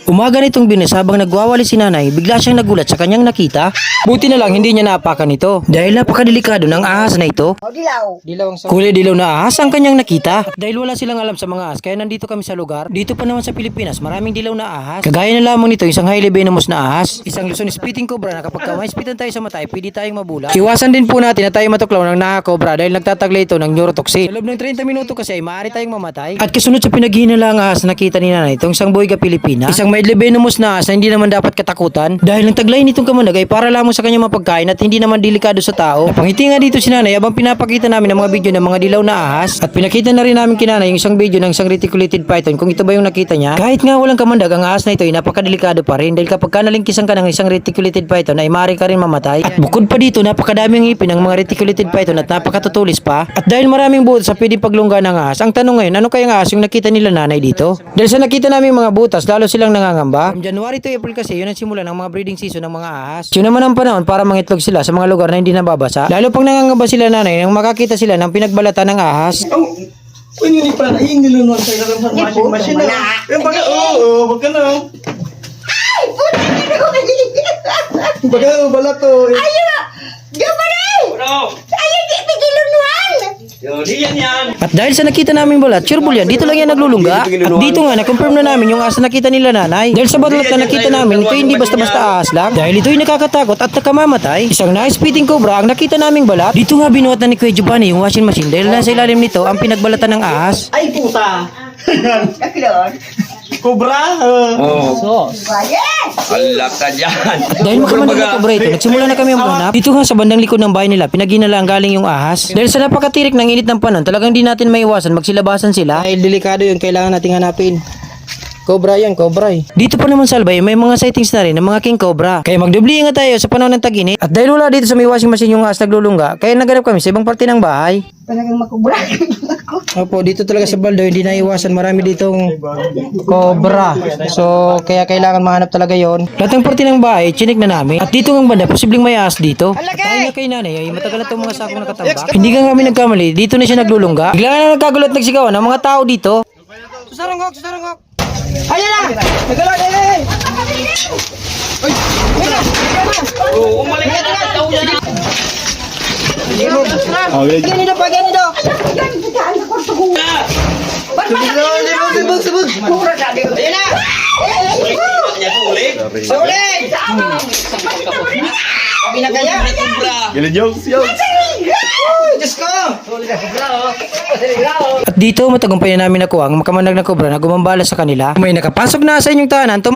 Umaga nitong Biyernes habang nagwawali si nanay, bigla siyang nagulat sa kanyang nakita. Buti na lang hindi niya naapakan ito dahil napakadelikado ng ahas na ito. Kulay dilaw na ahas ang kanyang nakita. At dahil wala silang alam sa mga ahas kaya nandito kami sa lugar. Dito pa naman sa Pilipinas maraming dilaw na ahas. Kagaya na lamang nito isang highly venomous na ahas. Isang Luzon spitting cobra na kapag maispitan tayo sa matay pwede tayong mabula. Iwasan din po natin na tayo matuklaw ng nakakobra dahil nagtataglay ito ng neurotoxic. Sa loob ng 30 minuto kasi ay maaari tayong mamatay. At kasunod sa pinaghihinalang ahas nakita ni nanay itong isang boyga Pilipina. Isang may venomous na ahas na hindi naman dapat katakutan dahil ang taglay nitong kamandag ay para lamang sa kanyang mapagkain at hindi naman delikado sa tao. Napangiti nga dito si nanay habang pinapakita namin ang mga video ng mga dilaw na ahas at pinakita na rin namin kinanay yung isang video ng isang reticulated python kung ito ba yung nakita niya. Kahit nga walang kamandag ang ahas na ito ay napakadelikado pa rin dahil kapag nalingkisan ka ng isang reticulated python ay maaari ka rin mamatay. At bukod pa dito napakadaming ngipin ng mga reticulated python at napakatutulis pa. At dahil maraming butas sa pwedeng paglungga ng ahas, ang tanong ngayon ano kayang ahas yung nakita nila nanay dito? Dahil sa nakita namin mga butas lalo silang nangangamba. From January to April kasi yun ang simula ng mga breeding season ng mga ahas. Yun naman ang panahon para mangitlog sila sa mga lugar na hindi nababasa. Lalo pag nangangamba sila nanay nang makakita sila ng pinagbalatan ng ahas. Pwede ni pala yung nilunuan sa ilang machine na. Yung baga, wag ka na. Ay! Puti ka ko Baga, bala to. Ayaw! Gamalay! Ayaw, di pigilunuan! At dahil sa nakita naming balat, sure yan, dito lang yan naglulungga. At dito nga, na-confirm na namin yung ahas na nakita nila nanay. Dahil sa balat na nakita namin, ito hindi basta-basta ahas lang. Dahil ito'y nakakatakot at nakamamatay. Isang na-spitting cobra ang nakita naming balat. Dito nga binuhat na ni Kuya Giovanni yung washing machine dahil nasa ilalim nito ang pinagbalatan ng ahas. Ay, puta. Kaklon? Cobra. Yes! Alak ka dyan. Dahil makamandag na cobra ito, nagsimula na kami ang manap. Dito nga sa bandang likod ng bahay nila, pinaghinala ang galing yung ahas. Dahil sa napakatirik ng init ng panahon, talagang di natin maiwasan magsilabasan sila. Dahil delikado yun, kailangan nating hanapin. Cobra yan, cobra eh. Dito pa naman sa Albay, may mga sightings na rin ng mga king cobra. Kaya magdubli nga tayo sa panahon ng tag-init. At dahil wala dito sa may washing machine yung ahas naglulungga, kaya naganap kami sa ibang parte ng bahay. Talagang makubra ako. Opo, dito talaga sa baldo, hindi naiwasan. Marami ditong cobra. So, kaya kailangan mahanap talaga yon. Lahat ng parte ng bahay, chinik na namin. At dito ng banda, posibleng may ahas dito. At dahil na kay nanay, ay matagal na itong mga sakong nakatambak. Hindi nga kami nagkamali, dito na siya naglulungga. Bigla na nagkagulat nagsigawan ng mga tao dito. Susarangok, susarangok. Ayan na! Nagalag, ay! Umalik ka na. Pagyan nito, pagyan nito! Subog, subog! Ayan na! Sulit! Sabi na kaya? Gila jokes, jokes. Diyos ko! At dito matagumpay na namin nakuha ang makamandag na cobra na gumambala sa kanila. May nakapasok na sa inyong tahanan.